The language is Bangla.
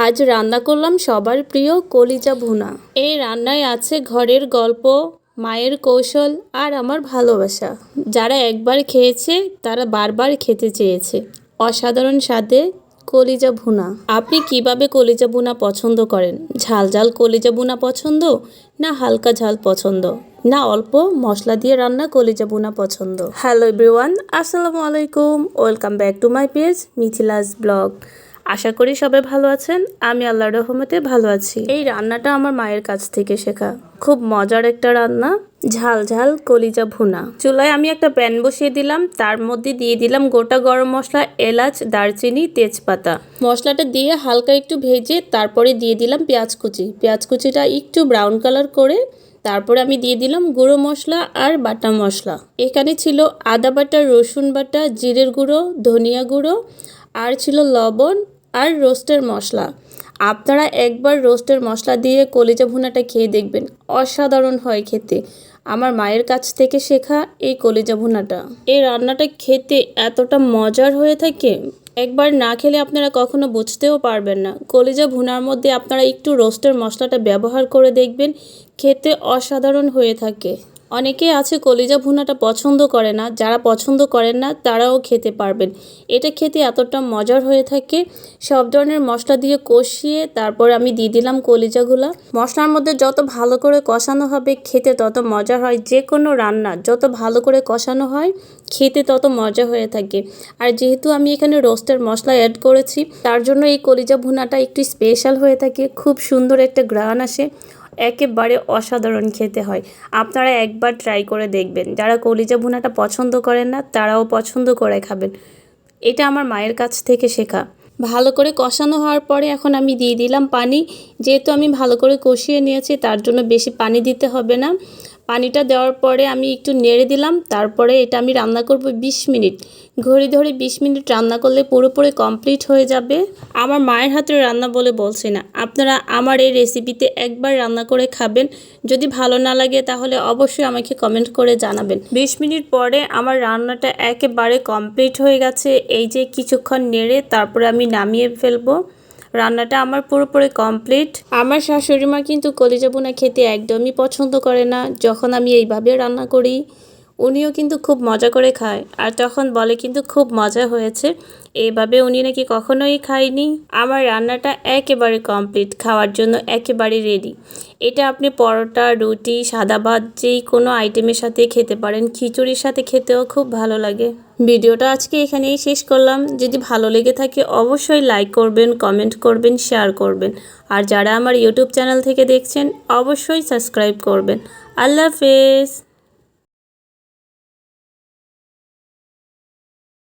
আজ রান্না করলাম সবার প্রিয় কলিজা ভুনা। এই রান্নায় আছে ঘরের গল্প, মায়ের কৌশল আর আমার ভালোবাসা। যারা একবার খেয়েছে তারা বারবার খেতে চেয়েছে। অসাধারণ স্বাদে কলিজা ভুনা। আপনি কিভাবে কলিজা ভুনা পছন্দ করেন? ঝাল ঝাল কলিজা ভুনা পছন্দ, না হালকা ঝাল পছন্দ, না অল্প মশলা দিয়ে রান্না কলিজা ভুনা পছন্দ? হ্যালো এভরিওয়ান, আসসালামু আলাইকুম, welcome back to my page Mithila's blog. আশা করি সবাই ভালো আছেন। আমি আল্লাহর রহমতে ভালো আছি। এই রান্নাটা আমার মায়ের কাছ থেকে শেখা। খুব মজার একটা রান্না, ঝাল ঝাল কলিজা ভুনা। চুলায় আমি একটা প্যান বসিয়ে দিলাম, তার মধ্যে দিয়ে দিলাম গোটা গরম মশলা, এলাচ, দারচিনি, তেজপাতা। মশলাটা দিয়ে হালকা একটু ভেজে তারপরে দিয়ে দিলাম পেঁয়াজ কুচি। পেঁয়াজ কুচিটা একটু ব্রাউন কালার করে তারপরে আমি দিয়ে দিলাম গুঁড়ো মশলা আর বাটা মশলা। এখানে ছিল আদা বাটা, রসুন বাটা, জিরের গুঁড়ো, ধনিয়া গুঁড়ো, আর ছিল লবণ আর রোস্টের মশলা। আপনারা একবার রোস্টের মশলা দিয়ে কলিজা ভুনাটা খেয়ে দেখবেন, অসাধারণ হয় খেতে। আমার মায়ের কাছ থেকে শেখা এই কলিজা ভুনাটা। এই রান্নাটা খেতে এতটা মজার হয়ে থাকে, একবার না খেলে আপনারা কখনো বুঝতেও পারবেন না। কলিজা ভুনার মধ্যে আপনারা একটু রোস্টের মশলাটা ব্যবহার করে দেখবেন, খেতে অসাধারণ হয়ে থাকে। অনেকে আছে কলিজা ভুনাটা পছন্দ করে না, যারা পছন্দ করেন না তারাও খেতে পারবেন। এটা খেতে এতটা মজার হয়ে থাকে। সব ধরনের মশলা দিয়ে কষিয়ে তারপর আমি দিয়ে দিলাম কলিজাগুলা। মশলার মধ্যে যত ভালো করে কষানো হবে খেতে তত মজা হয়। যে কোনো রান্না যত ভালো করে কষানো হয় খেতে তত মজা হয়ে থাকে। আর যেহেতু আমি এখানে রোস্টের মশলা অ্যাড করেছি তার জন্য এই কলিজা ভুনাটা একটু স্পেশাল হয়ে থাকে। খুব সুন্দর একটা ঘ্রাণ আসে, একেবারে অসাধারণ খেতে হয়। আপনারা একবার ট্রাই করে দেখবেন। যারা কলিজা ভুনাটা পছন্দ করেন না তারাও পছন্দ করে খাবেন। এটা আমার মায়ের কাছ থেকে শেখা। ভালো করে কষানো হওয়ার পরে এখন আমি দিয়ে দিলাম পানি। যেহেতু আমি ভালো করে কষিয়ে নিয়েছি তার জন্য বেশি পানি দিতে হবে না। পানিটা দেওয়ার পরে আমি একটু নেড়ে দিলাম। তারপরে এটা আমি রান্না করব 20 মিনিট। ঘড়ি ধরে 20 মিনিট রান্না করলে পুরোপুরি কমপ্লিট হয়ে যাবে। আমার মায়ের হাতের রান্না বলে বলছি না, আপনারা আমার এই রেসিপিতে একবার রান্না করে খাবেন। যদি ভালো না লাগে তাহলে অবশ্যই আমাকে কমেন্ট করে জানাবেন। 20 মিনিট পরে আমার রান্নাটা একেবারে কমপ্লিট হয়ে গেছে। এই যে কিছুক্ষণ নেড়ে তারপরে আমি নামিয়ে ফেলবো। রান্নাটা আমার পুরোপুরি কমপ্লিট। আমার শাশুড়ি মা কিন্তু কলিজা ভুনা খেতে একদমই পছন্দ করে না। যখন আমি এইভাবে রান্না করি উনিও কিন্তু খুব মজা করে খায়, আর তখন বলে কিন্তু খুব মজা হয়েছে। এইভাবে উনি নাকি কখনোই খায়নি। আমার রান্নাটা একেবারে কমপ্লিট, খাওয়ার জন্য একেবারে রেডি। এটা আপনি পরোটা, রুটি, সাদা ভাত যেই কোনো আইটেমের সাথে খেতে পারেন। খিচুড়ির সাথে খেতেও খুব ভালো লাগে। ভিডিওটা আজকে এখানেই শেষ করলাম। যদি ভালো লেগে থাকে অবশ্যই লাইক করবেন, কমেন্ট করবেন, শেয়ার করবেন। আর যারা আমার ইউটিউব চ্যানেল থেকে দেখছেন অবশ্যই সাবস্ক্রাইব করবেন। আল্লাহ হাফেজ।